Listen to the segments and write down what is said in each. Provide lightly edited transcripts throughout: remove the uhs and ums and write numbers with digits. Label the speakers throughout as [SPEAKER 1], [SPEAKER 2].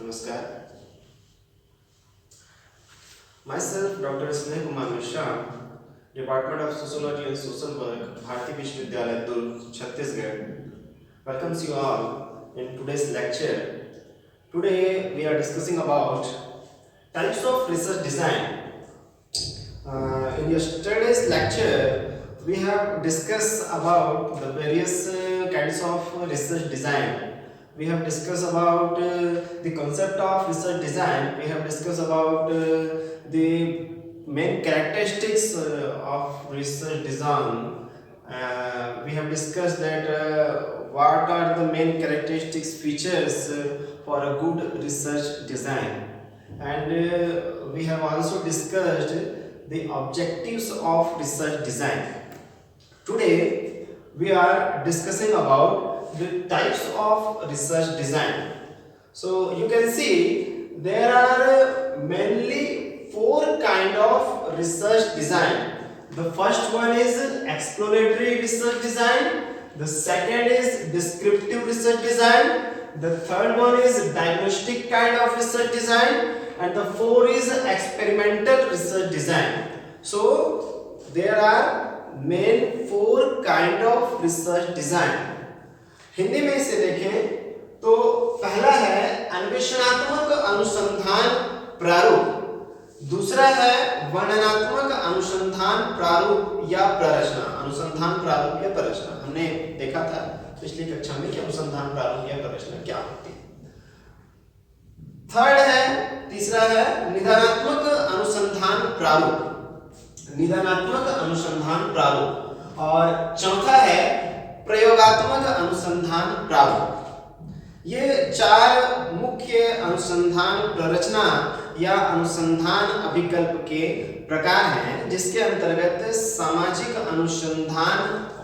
[SPEAKER 1] नमस्कार. Myself, Dr. Sneh Kumar Mishra, Department of Sociology and Social Work, Bharati Vishwavidyalaya, Durg, Chhattisgarh, welcomes you all in today's lecture. Today we are discussing about types of research design. In yesterday's lecture, we have discussed about the various kinds of research design. We have discussed about the concept of research design. We have discussed about the main characteristics of research design. We have discussed that what are the main characteristics features for a good research design, and we have also discussed the objectives of research design. Today we are discussing about the types of research design. So you can see there are mainly four kind of research design. The first one is exploratory research design, the second is descriptive research design, the third one is diagnostic kind of research design, and the fourth is experimental research design. So there are main four kind of research design. Hindi में इसे देखें तो पहला है अन्वेषणात्मक अनुसंधान प्रारूप, दूसरा है वर्णनात्मक अनुसंधान प्रारूप या प्ररचना. अनुसंधान प्रारूप या प्ररचना हमने देखा था पिछली कक्षा में कि अनुसंधान प्रारूप या प्ररचना क्या होती है. थर्ड है, तीसरा है निदानात्मक अनुसंधान प्रारूप, निदानात्मक अनुसंधान प्रारूप, और चौथा है प्रयोगात्मक अनुसंधान प्रारूप. ये चार मुख्य अनुसंधान प्ररचना या अनुसंधान अभिकल्प के प्रकार हैं जिसके अंतर्गत सामाजिक अनुसंधान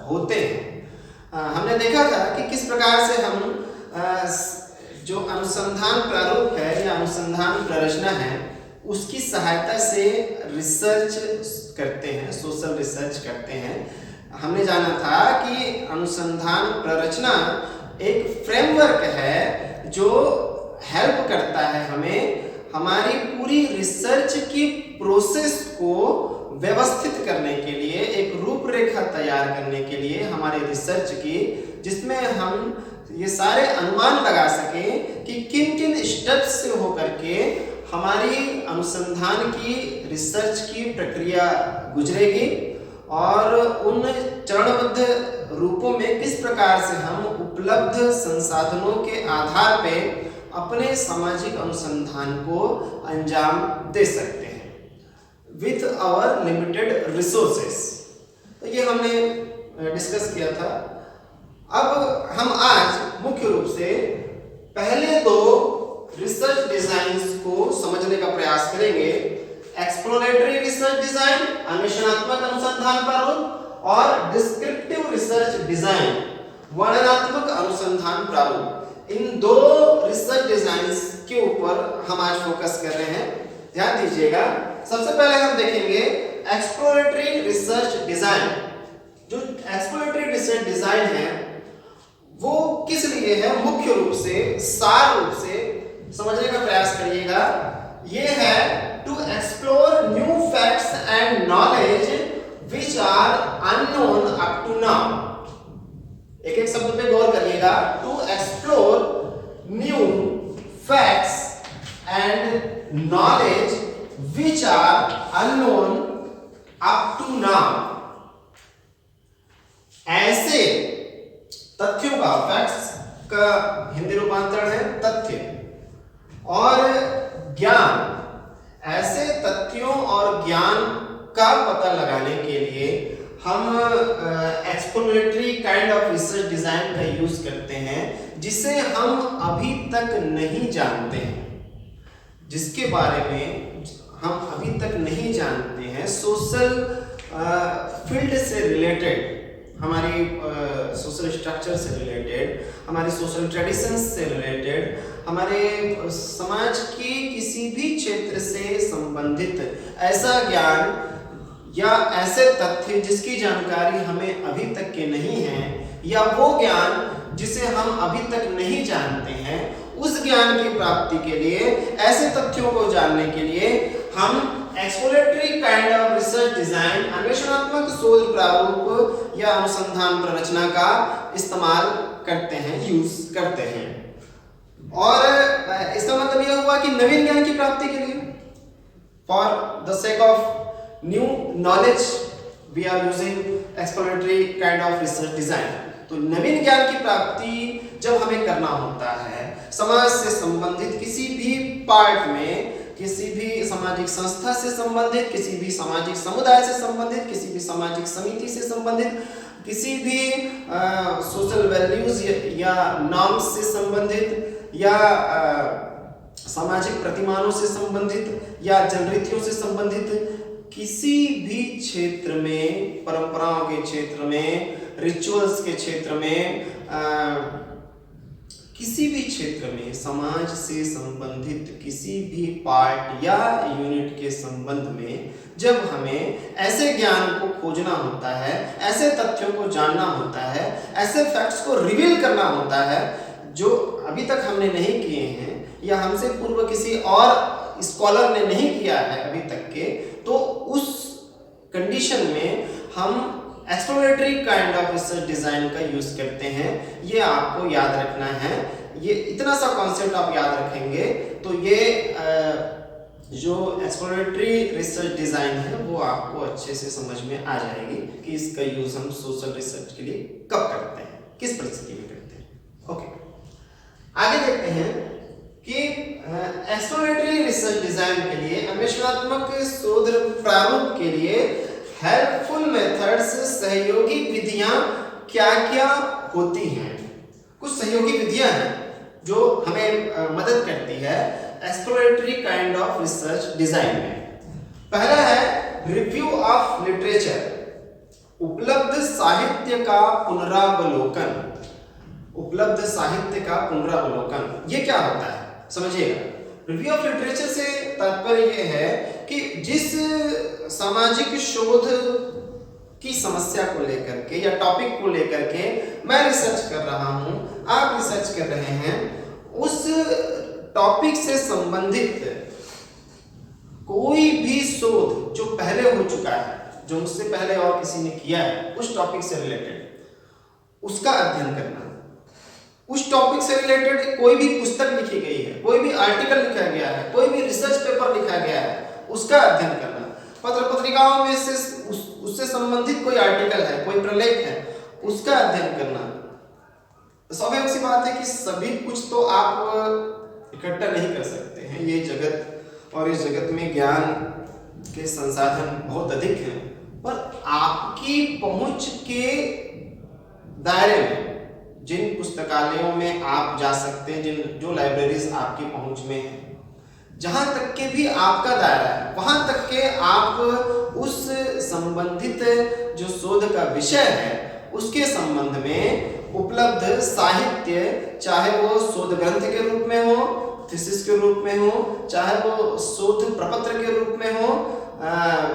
[SPEAKER 1] होते हैं. हमने देखा था कि किस प्रकार से हम जो अनुसंधान प्रारूप है या अनुसंधान प्ररचना है उसकी सहायता से रिसर्च करते हैं, सोशल रिसर्च करते हैं. हमने जाना था कि अनुसंधान प्ररचना एक फ्रेमवर्क है जो हेल्प करता है हमें हमारी पूरी रिसर्च की प्रोसेस को व्यवस्थित करने के लिए, एक रूपरेखा तैयार करने के लिए हमारे रिसर्च की, जिसमें हम ये सारे अनुमान लगा सकें कि किन किन स्टेप्स से होकर के हमारी अनुसंधान की रिसर्च की प्रक्रिया गुजरेगी और उन चरणबद्ध रूपों में किस प्रकार से हम उपलब्ध संसाधनों के आधार पे अपने सामाजिक अनुसंधान को अंजाम दे सकते हैं विथ आवर लिमिटेड रिसोर्सेस. तो ये हमने डिस्कस किया था. अब हम आज मुख्य रूप से पहले दो रिसर्च डिजाइन्स को समझने का प्रयास करेंगे. एक्सप्लोरेटरी रिसर्च डिजाइन, अन्वेषणात्मक अनुसंधान प्रारूप, और डिस्क्रिप्टिव रिसर्च डिजाइन, वर्णनात्मक अनुसंधान प्रारूप. इन दो रिसर्च डिजाइन्स के ऊपर हम आज फोकस कर रहे हैं. ध्यान दीजिएगा. सबसे पहले हम देखेंगे एक्सप्लोरेटरी रिसर्च डिजाइन. जो एक्सप्लोरेटरी रिसर्च डिजाइन है वो किस लिए है, मुख्य रूप से सार रूप से समझने का प्रयास करिएगा. ये है to explore new facts and knowledge which are unknown up to now. एक एक शब्द पे गौर करिएगा. to explore new facts and knowledge which are unknown up to now. ऐसे तथ्यों का, फैक्ट्स का हिंदी रूपांतरण है तथ्य, और ज्ञान, ऐसे तथ्यों और ज्ञान का पता लगाने के लिए हम exploratory kind of research design का यूज करते हैं जिसे हम अभी तक नहीं जानते हैं, जिसके बारे में हम अभी तक नहीं जानते हैं. सोशल फील्ड से रिलेटेड, हमारी सोशल स्ट्रक्चर से रिलेटेड, हमारी सोशल ट्रेडिशंस से रिलेटेड, हमारे समाज की किसी भी क्षेत्र से संबंधित ऐसा ज्ञान या ऐसे तथ्य जिसकी जानकारी हमें अभी तक के नहीं है, या वो ज्ञान जिसे हम अभी तक नहीं जानते हैं, उस ज्ञान की प्राप्ति के लिए, ऐसे तथ्यों को जानने के लिए हम exploratory kind of research design, अन्वेषणात्मक शोध प्रारूप या अनुसंधान प्ररचना का इस्तेमाल करते हैं, यूज करते हैं। और इसका मतलब यह हुआ कि नवीन ज्ञान की प्राप्ति के लिए, for the sake of new knowledge we are using exploratory kind of research design. तो नवीन ज्ञान की प्राप्ति जब हमें करना होता है समाज से संबंधित किसी भी पार्ट में, किसी भी सामाजिक संस्था से संबंधित, किसी भी सामाजिक समुदाय से संबंधित, किसी भी सामाजिक समिति से संबंधित, किसी भी सोशल वैल्यूज या नॉर्म्स से संबंधित, या सामाजिक प्रतिमानों से संबंधित, या जनरीतियों से संबंधित, किसी भी क्षेत्र में, परंपराओं के क्षेत्र में, रिचुअल्स के क्षेत्र में, किसी भी क्षेत्र में समाज से संबंधित किसी भी पार्ट या यूनिट के संबंध में जब हमें ऐसे ज्ञान को खोजना होता है, ऐसे तथ्यों को जानना होता है, ऐसे फैक्ट्स को रिवील करना होता है जो अभी तक हमने नहीं किए हैं या हमसे पूर्व किसी और स्कॉलर ने नहीं किया है अभी तक के, तो उस कंडीशन में हम exploratory kind of research design का यूज करते हैं। ये आपको याद रखना है। ये इतना सा कॉन्सेप्ट आप याद रखेंगे तो ये जो एक्सप्लोरेटरी रिसर्च डिजाइन है वो आपको अच्छे से समझ में आ जाएगी कि इसका यूज हम सोशल रिसर्च के लिए कब करते हैं, किस परिस्थिति में करते हैं। ओके, आगे देखते हैं कि एक्सप्लोरेटरी रिसर्च डिजाइन के लिए, अन्वेषणात्मक शोध प्रारूप के लिए हेल्पफुल मेथड्स, सहयोगी विधियां क्या क्या होती हैं। कुछ सहयोगी विधियां हैं जो हमें मदद करती है exploratory kind of research design में। पहला है रिव्यू ऑफ लिटरेचर, उपलब्ध साहित्य का पुनरावलोकन। उपलब्ध साहित्य का पुनरावलोकन ये क्या होता है समझिएगा। रिव्यू ऑफ लिटरेचर से तात्पर्य यह है कि जिस सामाजिक शोध की समस्या को लेकर के या टॉपिक को लेकर के मैं रिसर्च कर रहा हूं, आप रिसर्च कर रहे हैं, उस टॉपिक से संबंधित कोई भी शोध जो पहले हो चुका है, जो मुझसे पहले और किसी ने किया है, उस टॉपिक से रिलेटेड उसका अध्ययन करना। उस टॉपिक से रिलेटेड कोई भी पुस्तक लिखी गई है, कोई भी आर्टिकल लिखा गया है, कोई भी रिसर्च पेपर लिखा गया है, उसका अध्ययन करना। पत्र पत्रिकाओं में से उससे संबंधित कोई आर्टिकल है, कोई प्रलेख है, उसका अध्ययन करना। स्वाभाविक सी बात है कि सभी कुछ तो आप इकट्ठा नहीं कर सकते हैं। ये जगत और इस जगत में ज्ञान के संसाधन बहुत अधिक हैं, पर आपकी पहुंच के दायरे में जिन पुस्तकालयों में आप जा सकते हैं, जिन जो लाइब्रेरीज आपकी पहुंच में है, जहां तक के भी आपका दायरा है, वहां तक के आप उस संबंधित जो शोध का विषय है उसके संबंध में उपलब्ध साहित्य, चाहे वो शोध ग्रंथ के रूप में हो, थीसिस के रूप में हो, चाहे वो शोध प्रपत्र के रूप में हो,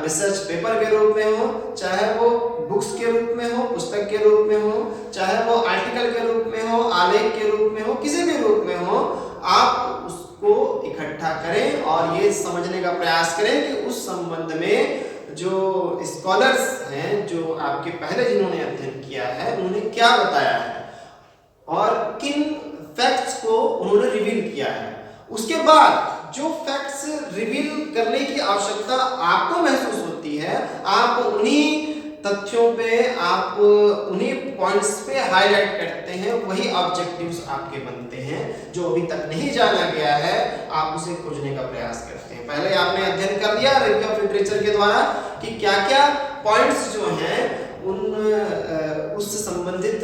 [SPEAKER 1] रिसर्च पेपर के रूप में हो, चाहे वो बुक्स के रूप में हो, पुस्तक के रूप में हो, चाहे वो आर्टिकल के रूप में हो, आलेख के रूप में हो, किसी भी रूप में हो, आप उसको इकट्ठा करें और ये समझने का प्रयास करें कि उस संबंध में जो स्कॉलर्स हैं, जो आपके पहले जिन्होंने अध्ययन किया है, उन्होंने क्या बताया है और किन फैक्ट्स को उन्होंने रिवील किया है। उसके बाद जो फैक्ट्स रिवील करने की आवश्यकता आपको महसूस होती है, आप उन्हीं तथ्यों पे, आप उन्हीं पॉइंट्स पे हाईलाइट करते हैं, वही ऑब्जेक्टिव्स आपके बनते हैं। जो अभी तक नहीं जाना गया है आप उसे खोजने का प्रयास करते हैं। पहले आपने अध्ययन कर लिया रिव्यू ऑफ लिटरेचर के द्वारा कि क्या क्या पॉइंट्स जो हैं उन उससे संबंधित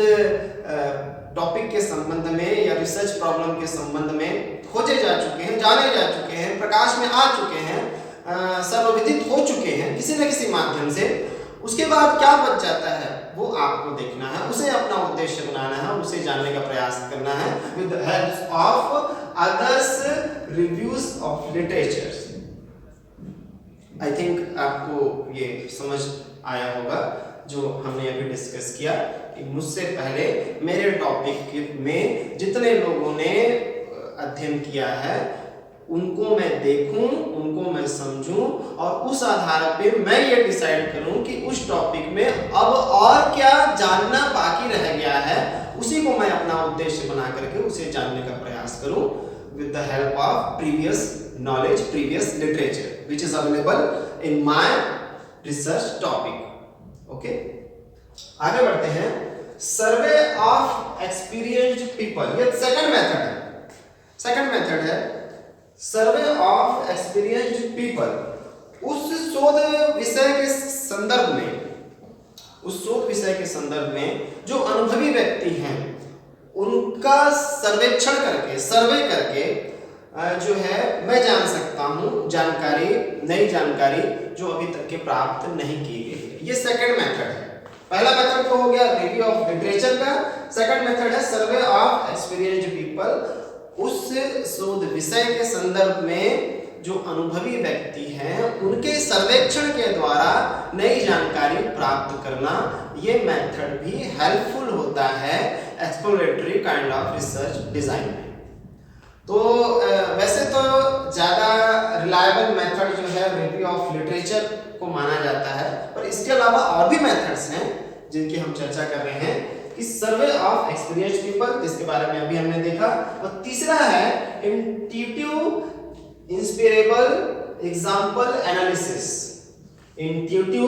[SPEAKER 1] टॉपिक के संबंध में या रिसर्च प्रॉब्लम के संबंध में खोजे जा चुके हैं, जाने जा चुके हैं, प्रकाश में आ चुके हैं, सर्वविदित हो चुके हैं किसी न किसी माध्यम से। उसके बाद क्या बच जाता है वो आपको देखना है, उसे अपना उद्देश्य बनाना है, उसे जानने का प्रयास करना है with the help of others reviews of literature. I think आपको ये समझ आया होगा जो हमने अभी डिस्कस किया कि मुझसे पहले मेरे टॉपिक में जितने लोगों ने अध्ययन किया है उनको मैं देखूं, उनको मैं समझूं और उस आधार पे मैं ये डिसाइड करूं कि उस टॉपिक में अब और क्या जानना बाकी रह गया है, उसी को मैं अपना उद्देश्य बना करके उसे जानने का प्रयास करूं with the help of previous knowledge, previous literature which is available in my research topic. Okay, आगे बढ़ते हैं। सर्वे ऑफ एक्सपीरियंस्ड पीपल, ये सेकंड मेथड है। सेकंड मेथड है सर्वे ऑफ एक्सपीरियंस्ड पीपल। उस शोध विषय के संदर्भ में जो अनुभवी व्यक्ति हैं उनका सर्वेक्षण करके, सर्वे करके जो है मैं जान सकता हूं जानकारी, नई जानकारी जो अभी तक के प्राप्त नहीं की गई। ये सेकंड मेथड है। पहला मेथड तो हो गया रिव्यू ऑफ लिटरेचर का, सेकंड मेथड है सर्वे ऑफ एक्सपीरियंस्ड पीपल। उस शोध विषय के संदर्भ में जो अनुभवी व्यक्ति हैं उनके सर्वेक्षण के द्वारा नई जानकारी प्राप्त करना, ये मेथड भी हेल्पफुल होता है exploratory kind of research design में। तो वैसे तो ज़्यादा रिलायबल मेथड जो है रिव्यू ऑफ लिटरेचर को माना जाता है, पर इसके अलावा और भी मेथड्स हैं जिनकी हम चर्चा कर रहे हैं। इस सर्वे ऑफ एक्सपीरियंस्ड पीपल जिसके बारे में अभी हमने देखा, और तीसरा है intuitive inspirable example analysis. Intuitive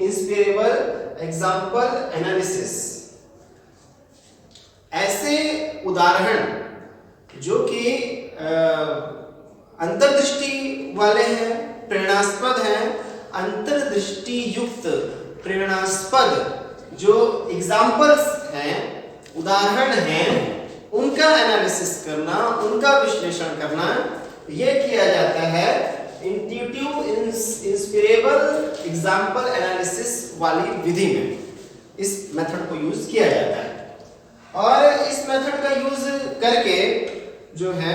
[SPEAKER 1] inspirable example analysis, ऐसे उदाहरण जो कि अंतर्दृष्टि वाले हैं, प्रेरणास्पद हैं, अंतर्दृष्टि युक्त प्रेरणास्पद जो एग्जाम्पल्स हैं, उदाहरण हैं, उनका एनालिसिस करना, उनका विश्लेषण करना, यह किया जाता है इंट्यूटिव इंस्पिरेबल एग्जाम्पल एनालिसिस वाली विधि में। इस मेथड को यूज किया जाता है और इस मेथड का यूज करके जो है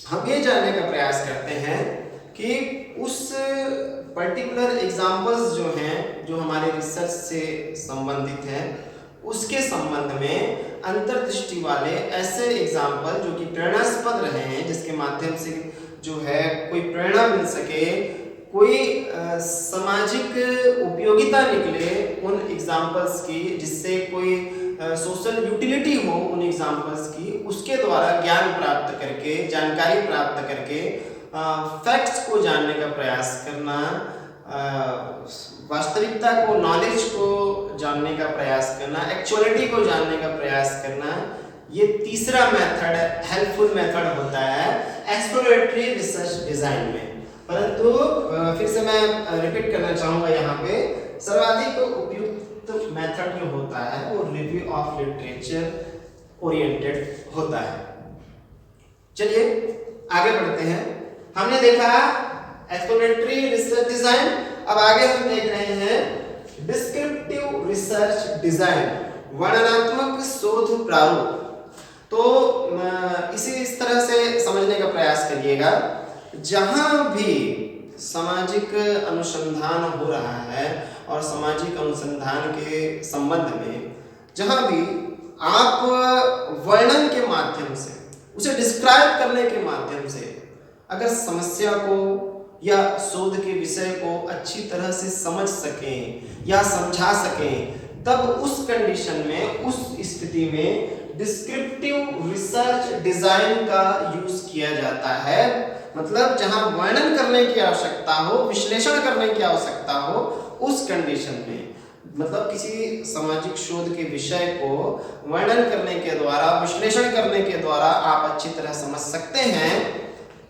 [SPEAKER 1] हम ये जानने का प्रयास करते हैं कि उस पर्टिकुलर एग्जाम्पल्स जो हैं, जो हमारे रिसर्च से संबंधित हैं, उसके संबंध में अंतर्दृष्टि वाले ऐसे एग्जाम्पल जो कि प्रेरणास्पद रहे हैं, जिसके माध्यम से जो है कोई प्रेरणा मिल सके, कोई सामाजिक उपयोगिता निकले उन एग्जाम्पल्स की, जिससे कोई सोशल यूटिलिटी हो उन एग्जाम्पल्स की, उसके द्वारा ज्ञान प्राप्त करके, जानकारी प्राप्त करके फैक्ट्स को जानने का प्रयास करना, वास्तविकता को, नॉलेज को जानने का प्रयास करना, एक्चुअलिटी को जानने का प्रयास करना, ये तीसरा मेथड हेल्पफुल मेथड होता है एक्सप्लोरेटरी रिसर्च डिजाइन में। परंतु फिर से मैं रिपीट करना चाहूँगा यहाँ पे, सर्वाधिक उपयुक्त मेथड जो होता है वो रिव्यू ऑफ लिटरेचर ओरिएंटेड होता है। चलिए आगे बढ़ते हैं। हमने देखा एक्सप्लोरेटरी रिसर्च डिजाइन, अब आगे हम देख रहे हैं डिस्क्रिप्टिव रिसर्च डिजाइन, वर्णनात्मक शोध प्रारूप। तो इस तरह से समझने का प्रयास करिएगा, जहां भी सामाजिक अनुसंधान हो रहा है और सामाजिक अनुसंधान के संबंध में जहां भी आप वर्णन के माध्यम से, उसे डिस्क्राइब करने के माध्यम से अगर समस्या को या शोध के विषय को अच्छी तरह से समझ सकें या समझा सकें, तब उस कंडीशन में, उस स्थिति में डिस्क्रिप्टिव रिसर्च डिजाइन का यूज किया जाता है। मतलब जहां वर्णन करने की आवश्यकता हो, विश्लेषण करने की आवश्यकता हो, उस कंडीशन में, मतलब किसी सामाजिक शोध के विषय को वर्णन करने के द्वारा, विश्लेषण करने के द्वारा आप अच्छी तरह समझ सकते हैं,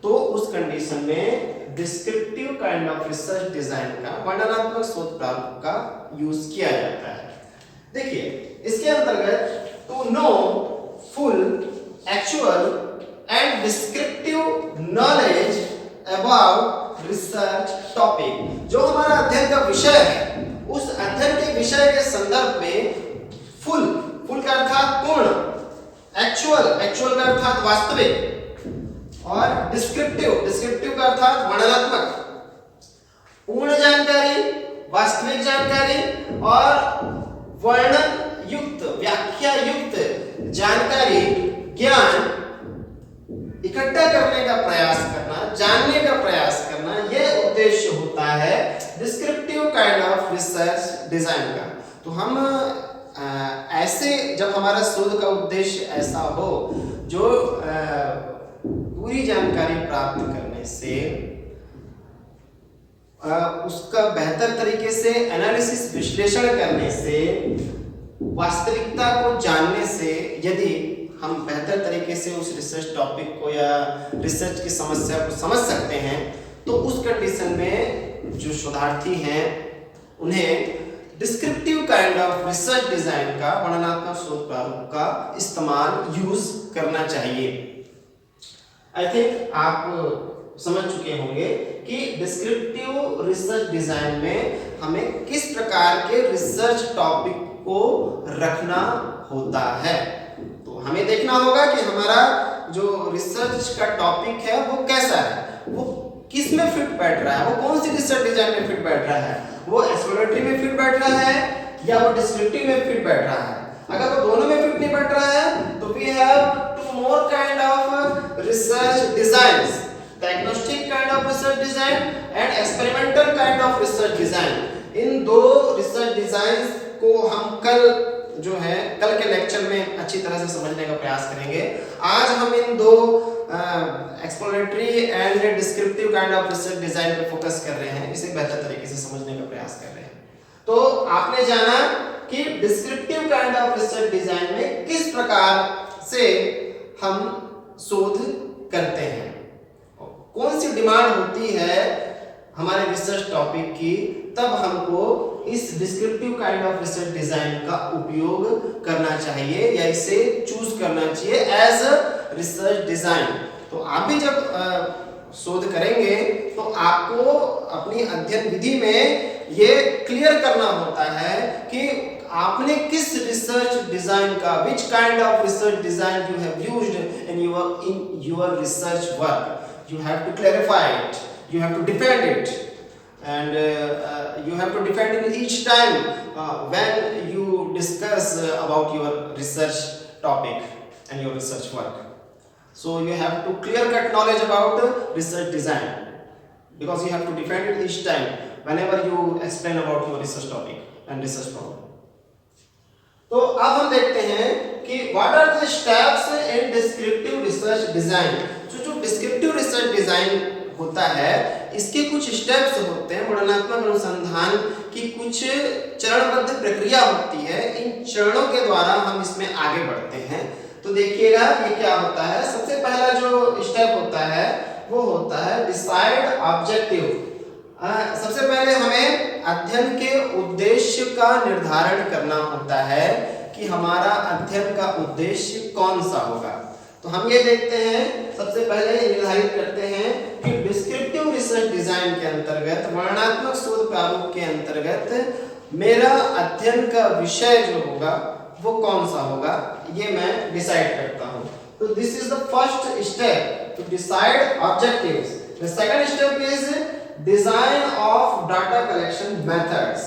[SPEAKER 1] तो उस कंडीशन में descriptive kind of research design का, वर्णनात्मक शोध प्रारूप का यूज किया जाता है। देखिए इसके अंतर्गत to know full actual and descriptive knowledge about research topic, जो हमारा अध्ययन का विषय है, उस अध्ययन के विषय के संदर्भ में फुल का अर्थात पूर्ण, एक्चुअल का अर्थात वास्तविक, और डिस्क्रिप्टिव का अर्थात वर्णनात्मक, पूर्ण जानकारी, वास्तविक जानकारी और वर्णन युक्त, व्याख्या युक्त जानकारी, ज्ञान इकट्ठा करने का प्रयास करना, जानने का प्रयास करना, यह उद्देश्य होता है descriptive kind of research design का। तो हम ऐसे जब हमारा शोध का उद्देश्य ऐसा हो जो पूरी जानकारी प्राप्त करने से, उसका बेहतर तरीके से एनालिसिस विश्लेषण करने से, वास्तविकता को जानने से, यदि हम बेहतर तरीके से उस रिसर्च टॉपिक को या रिसर्च की समस्या को समझ सकते हैं, तो उस कंडीशन में जो शोधार्थी हैं उन्हें descriptive kind of research design का, वर्णनात्मक शोध प्रारूप का इस्तेमाल यूज करना चाहिए। आई थिंक आप समझ चुके होंगे कि डिस्क्रिप्टिव रिसर्च डिजाइन में हमें किस प्रकार के रिसर्च टॉपिक को रखना होता है। तो हमें देखना होगा कि हमारा जो रिसर्च का टॉपिक है वो कैसा है, वो किस में फिट बैठ रहा है, वो कौन सी रिसर्च डिजाइन में फिट बैठ रहा है, वो एक्सप्लोरेटरी में फिट बैठ रहा है या वो डिस्क्रिप्टिव में फिट बैठ रहा है। अगर वो दोनों में फिट नहीं बैठ रहा है तो we have two more kind of research designs, diagnostic kind of research design and experimental kind of research design. इन दो रिसर्च डिजाइंस को हम कल के लेक्चर में अच्छी तरह से समझने का प्रयास करेंगे। आज हम इन दो exploratory and descriptive kind of research design पे फोकस कर रहे हैं, इसे बेहतर तरीके से समझने का प्रयास कर रहे हैं। तो आपने जाना कि descriptive kind of research design में किस प्रकार से हम शोध करते हैं, कौन सी डिमांड होती है हमारे रिसर्च टॉपिक की, तब हमको इस descriptive kind of research design का उपयोग करना चाहिए या इसे चूज करना चाहिए एज अ रिसर्च डिजाइन। तो आप भी जब शोध करेंगे तो आपको अपनी अध्ययन विधि में ये क्लियर करना होता है कि आपने किस रिसर्च डिजाइन का, which kind of research design you have used in your research work. You have to clarify it, you have to defend it, and you have to defend it each time when you discuss about your research topic and your research work. So you have to clear cut knowledge about research design, because you have to defend it each time whenever you explain about your research topic and research problem. तो अब हम देखते हैं कि what are the steps in descriptive research design. जो descriptive research design होता है, इसके कुछ स्टेप्स होते हैं, वर्णनात्मक अनुसंधान की कुछ चरणबद्ध प्रक्रिया होती है। इन चरणों के द्वारा हम इसमें आगे बढ़ते हैं। तो देखिएगा ये क्या होता है। सबसे पहला जो स्टेप होता है वो होता है डिसाइड ऑब्जेक्टिव। सबसे पहले हमें अध्ययन के उद्देश्य का निर्धारण करना होता है कि हमारा अध्ययन का उद्देश्य कौन सा होगा। तो हम ये देखते हैं, सबसे पहले निर्धारित करते हैं कि डिस्क्रिप्टिव रिसर्च डिजाइन के अंतर्गत, वर्णनात्मक शोध प्रारूप के अंतर्गत मेरा अध्ययन का विषय जो होगा वो कौन सा होगा, ये मैं डिसाइड करता हूँ। तो this is the first step to decide objectives. The second step is design of data collection methods.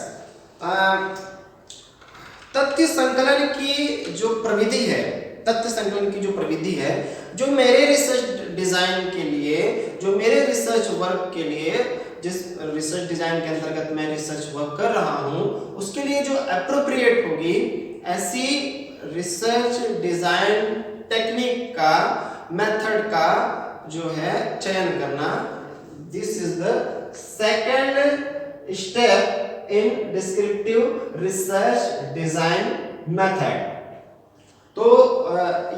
[SPEAKER 1] तथ्य संकलन की जो प्रविधि है, तथ्य संकलन की जो प्रविधि है, जो मेरे रिसर्च डिजाइन के लिए, जो मेरे रिसर्च वर्क के लिए, जिस रिसर्च डिजाइन के अंतर्गत मैं रिसर्च वर्क कर रहा हूं, उसके लिए जो एप्रोप्रिएट होगी, ऐसी रिसर्च डिजाइन टेक्निक का, मेथड का जो है चयन करना। This is the second step in descriptive research design method. तो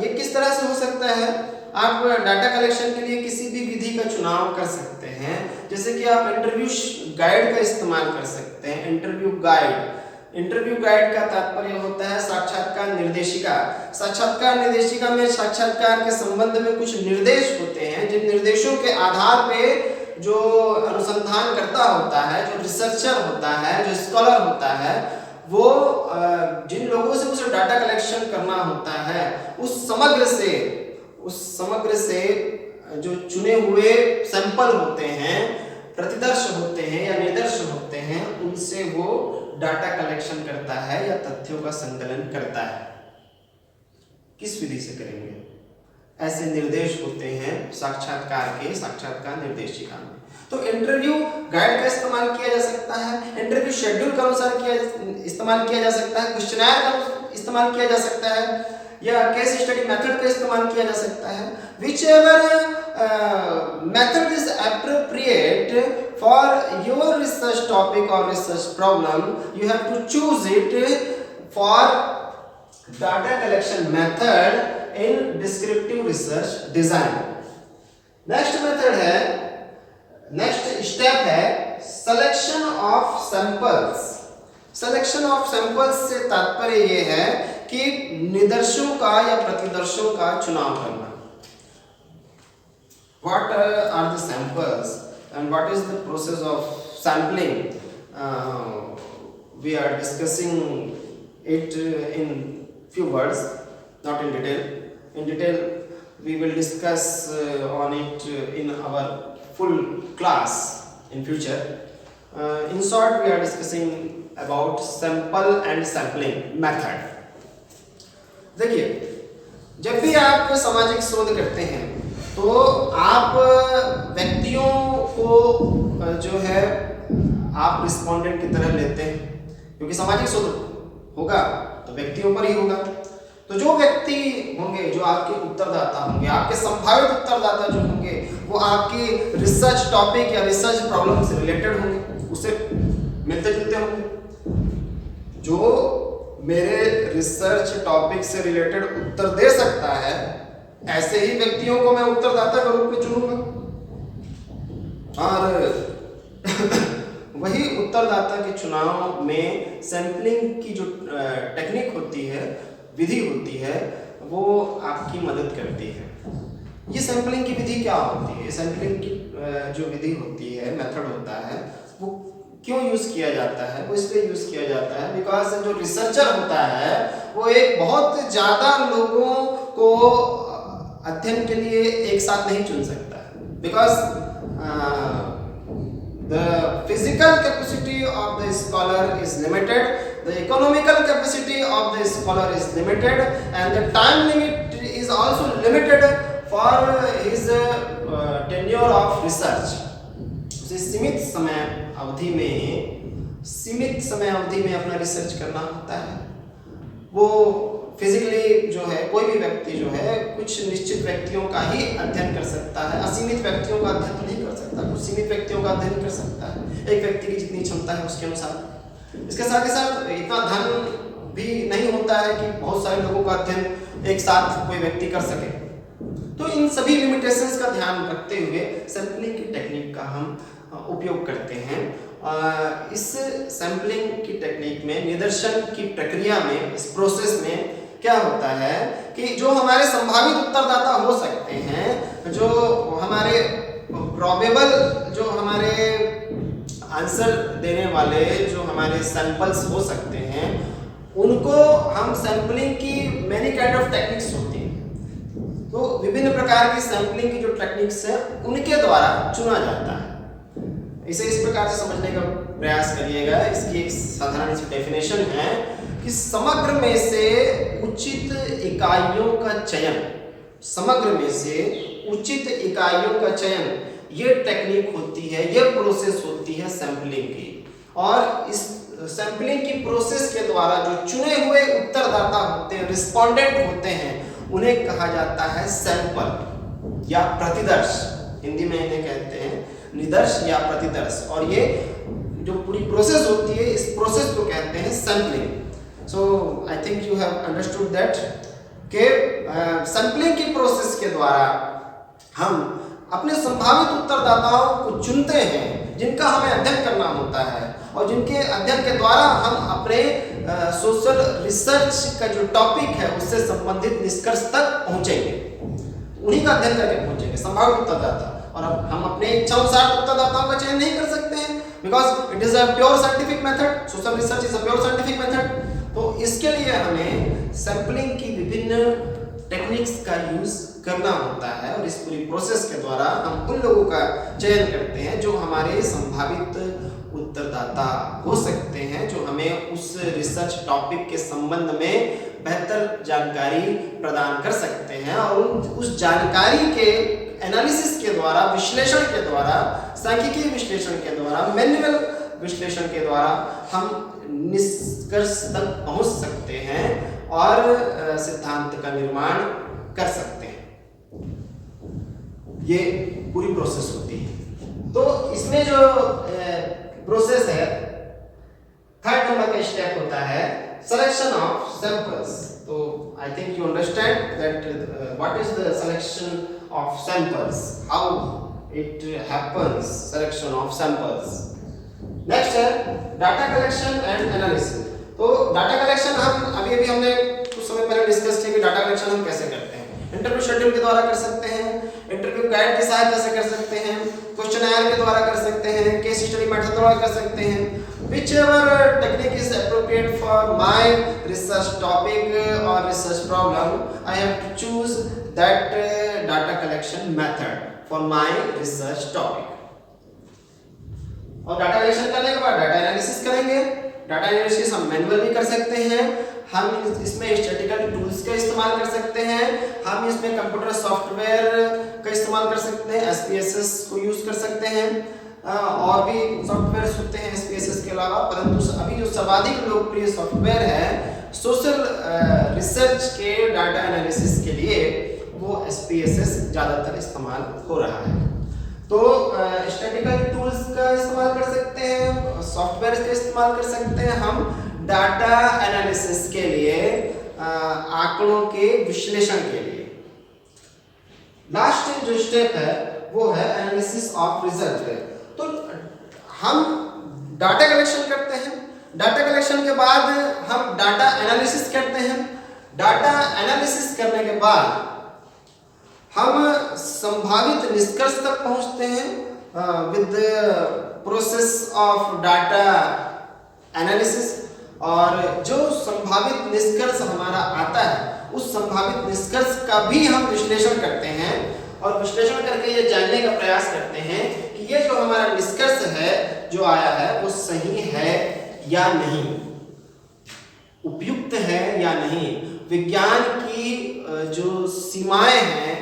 [SPEAKER 1] ये किस तरह से हो सकता है? आप डाटा कलेक्शन के लिए किसी भी विधि का चुनाव कर सकते हैं, जैसे कि आप इंटरव्यू गाइड का इस्तेमाल कर सकते हैं। इंटरव्यू गाइड का तात्पर्य होता है साक्षात्कार निर्देशिका। साक्षात्कार निर्देशिका में साक्षात्कार के संबंध में कुछ निर्देश होते हैं, जिन निर्देशों के आधार पे जो अनुसंधान करता होता है, जो रिसर्चर होता है, जो स्कॉलर होता है, वो जिन लोगों से उसे डाटा कलेक्शन करना होता है, उस समग्र से जो चुने हुए सैंपल होते हैं, प्रतिदर्श होते हैं या निर्दर्श होते हैं, उनसे वो डाटा कलेक्शन करता है या तथ्यों का संकलन करता है। किस विधि से करेंगे? ऐसे निर्देश होते हैं साक्षात्कार निर्देशिका में। तो इंटरव्यू गाइड का इस्तेमाल किया जा सकता है, इंटरव्यू शेड्यूल के अनुसार इस्तेमाल किया जा सकता है, क्वेश्चनर का इस्तेमाल किया जा सकता है, या केस स्टडी मेथड का इस्तेमाल किया जा सकता है। whichever method is appropriate for your research topic or research problem, you have to choose it for data collection method in descriptive research design. Next method है, नेक्स्ट स्टेप है selection of samples. Selection of samples से तात्पर्य ये है कि निदर्शों का या प्रतिदर्शों का चुनाव करना। What are the samples and what is the process of sampling? We are discussing it in few words, not in detail. In detail, we will discuss on it in our full class in future. In short, we are discussing about sample and sampling method. देखिए, जब भी आप सामाजिक शोध करते हैं तो आप व्यक्तियों को जो है आप रिस्पोंडेंट की तरह लेते हैं, क्योंकि सामाजिक शोध होगा तो व्यक्तियों पर ही होगा। तो जो व्यक्ति होंगे, जो आपके उत्तरदाता होंगे, आपके संभावित उत्तरदाता जो होंगे, वो आपकी रिसर्च टॉपिक या रिसर्च प्रॉब्लम से रिलेटेड होंगे, उससे मिलते जुलते होंगे। जो मेरे रिसर्च टॉपिक से रिलेटेड उत्तर दे सकता है, ऐसे ही व्यक्तियों को मैं उत्तरदाता के रूप में चुनूंगा, और वही उत्तरदाता के चुनाव में सैंपलिंग की जो टेक्निक होती है, विधि होती है, वो आपकी मदद करती है। ये सैंपलिंग की विधि क्या होती है? सैंपलिंग की जो विधि होती है, मेथड होता है, वो क्यों यूज़ किया जाता है? वो इसलिए यूज़ किया जाता है बिकॉज जो रिसर्चर होता है वो एक बहुत ज़्यादा लोगों को अध्ययन के लिए एक साथ नहीं चुन सकता है, because the physical capacity of the scholar is limited, the economical capacity of the scholar is limited, and the time limit is also limited for his tenure of research. उसे सीमित समय अवधि में अपना रिसर्च करना होता है। वो फिजिकली जो है, कोई भी व्यक्ति जो है कुछ निश्चित व्यक्तियों का ही अध्ययन कर सकता है, असीमित व्यक्तियों का अध्ययन तो नहीं कर सकता, कुछ सीमित व्यक्तियों का अध्ययन कर सकता है, एक व्यक्ति की जितनी क्षमता है उसके अनुसार। इसके साथ ही साथ इतना धन भी नहीं होता है कि बहुत सारे लोगों का अध्ययन एक साथ कोई व्यक्ति कर सके। तो इन सभी लिमिटेशंस का ध्यान रखते हुए सैंपलिंग की टेक्निक का हम उपयोग करते हैं। इस सैंपलिंग की टेक्निक में, निदर्शन की प्रक्रिया में, इस प्रोसेस में क्या होता है कि जो हमारे संभावित उत्तरदाता हो सकते हैं, जो हमारे प्रोबेबल, जो हमारे आंसर देने वाले जो हमारे सैंपल्स हो सकते हैं, उनको हम सैंपलिंग की मेनी काइंड ऑफ टेक्निक्स होती हैं, तो विभिन्न प्रकार की सैंपलिंग की जो टेक्निक्स है उनके द्वारा चुना जाता है। इसे इस प्रकार से समझने का प्रयास करिएगा। इसकी एक साधारण सी डेफिनेशन है कि समग्र में से उचित इकाइयों का चयन, समग्र में से उचित इकाइयों का चयन, ये टेक्निक होती है, ये प्रोसेस होती है सैंपलिंग की। और इस सैंपलिंग की प्रोसेस के द्वारा जो चुने हुए उत्तरदाता होते हैं, रिस्पोंडेंट होते हैं, उन्हें कहा जाता है सैंपल या प्रतिदर्श। हिंदी में इन्हें कहते हैं निदर्श या प्रतिदर्श। और ये जो पूरी प्रोसेस होती है, इस प्रोसेस को कहते हैं sampling. So I think you have understood that कि सैंपलिंग की प्रोसेस के द्वारा हम अपने संभावित उत्तरदाताओं को चुनते हैं, जिनका हमें अध्ययन करना होता है, और जिनके अध्ययन के द्वारा हम अपने सोशल रिसर्च का जो टॉपिक है उससे संबंधित निष्कर्ष तक पहुंचेंगे, उन्हीं का अध्ययन करके पहुंचेंगे, संभावित उत्तरदाता। और अब हम अपने इच्छानुसार उत्तरदाताओं का चयन नहीं कर सकते हैं, because it is a pure scientific method, social research is a pure scientific method. तो इसके लिए हमें सैंपलिंग की विभिन्न टेक्निक्स का यूज करना होता है और इस पूरी प्रोसेस के द्वारा हम उन लोगों का चयन करते हैं जो हमारे संभावित उत्तरदाता हो सकते हैं, जो हमें उस रिसर्च टॉपिक के संबंध में बेहतर जानकारी प्रदान कर सकते हैं और उस जानकारी के एनालिसिस के द्वारा, विश्लेषण के द्वारा, सांख्यिकीय विश्लेषण के द्वारा, मैनुअल विश्लेषण के द्वारा हम निष्कर्ष तक पहुंच सकते हैं और सिद्धांत का निर्माण कर सकते हैं। ये पूरी प्रोसेस होती है। तो इसमें जो प्रोसेस है, थर्ड नंबर का स्टेप होता है सिलेक्शन ऑफ सैंपल्स। तो I think you understand that what is the selection of samples, how it happens, selection of samples. Next है डाटा कलेक्शन एंड एनालिसिस। तो डाटा कलेक्शन हम अभी हमने कुछ समय पहले डिस्कस किया कि डाटा कलेक्शन हम कैसे करते हैं। इंटरव्यू शेड्यूल के द्वारा कर सकते हैं, इंटरव्यू गाइड की सहायता से कर सकते हैं, क्वेश्चनर के द्वारा कर सकते हैं, केस स्टडी मेथड द्वारा कर सकते हैं। Whichever technique is appropriate for my research topic or research problem, I have to choose that data collection method for my research topic. और डाटा कलेक्शन करने के बाद डाटा एनालिसिस करेंगे। डाटा एनालिसिस हम मैनुअल भी कर सकते हैं, हम इसमें स्टैटिस्टिकल टूल्स का इस्तेमाल कर सकते हैं, हम इसमें कंप्यूटर सॉफ्टवेयर का इस्तेमाल कर सकते हैं, SPSS को यूज कर सकते हैं, और भी सॉफ्टवेयर होते हैं SPSS के अलावा। परंतु अभी जो सर्वाधिक लोकप्रिय सॉफ्टवेयर है सोशल रिसर्च के डाटा एनालिसिस के लिए, वो SPSS ज़्यादातर इस्तेमाल हो रहा है। तो स्टैटिस्टिकल टूल्स का इस्तेमाल कर सकते हैं, सॉफ्टवेयर का इस्तेमाल कर सकते हैं हम डाटा एनालिसिस के लिए, आंकड़ों के विश्लेषण के लिए। लास्ट जो स्टेप है वो है एनालिसिस ऑफ रिजल्ट। तो हम डाटा कलेक्शन करते हैं, डाटा कलेक्शन के बाद हम डाटा एनालिसिस करते हैं, डाटा एनालिसिस करने के बाद हम संभावित निष्कर्ष तक पहुंचते हैं with process of data analysis. और जो संभावित निष्कर्ष हमारा आता है उस संभावित निष्कर्ष का भी हम विश्लेषण करते हैं और विश्लेषण करके ये जानने का प्रयास करते हैं कि ये जो हमारा निष्कर्ष है जो आया है वो सही है या नहीं, उपयुक्त है या नहीं, विज्ञान की जो सीमाएं हैं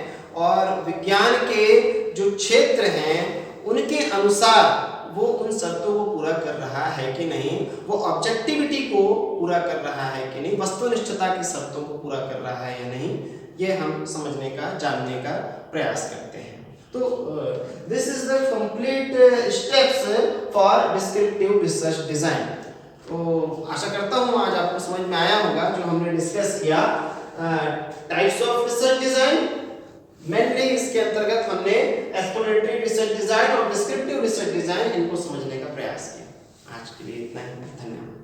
[SPEAKER 1] और विज्ञान के जो क्षेत्र हैं उनके अनुसार वो उन शर्तों को पूरा कर रहा है कि नहीं, वो ऑब्जेक्टिविटी को पूरा कर रहा है कि नहीं, वस्तुनिष्ठता की शर्तों को पूरा कर रहा है या नहीं, ये हम समझने का, जानने का प्रयास करते हैं। तो this is the complete steps for descriptive research design. तो आशा करता हूँ आज आपको समझ में आया होगा जो हमने डिस्कस किया types of research design. Mainly इसके अंतर्गत हमने एक्सप्लोरेटरी रिसर्च डिजाइन और डिस्क्रिप्टिव रिसर्च डिजाइन इनको समझने का प्रयास किया। आज के लिए इतना ही, धन्यवाद।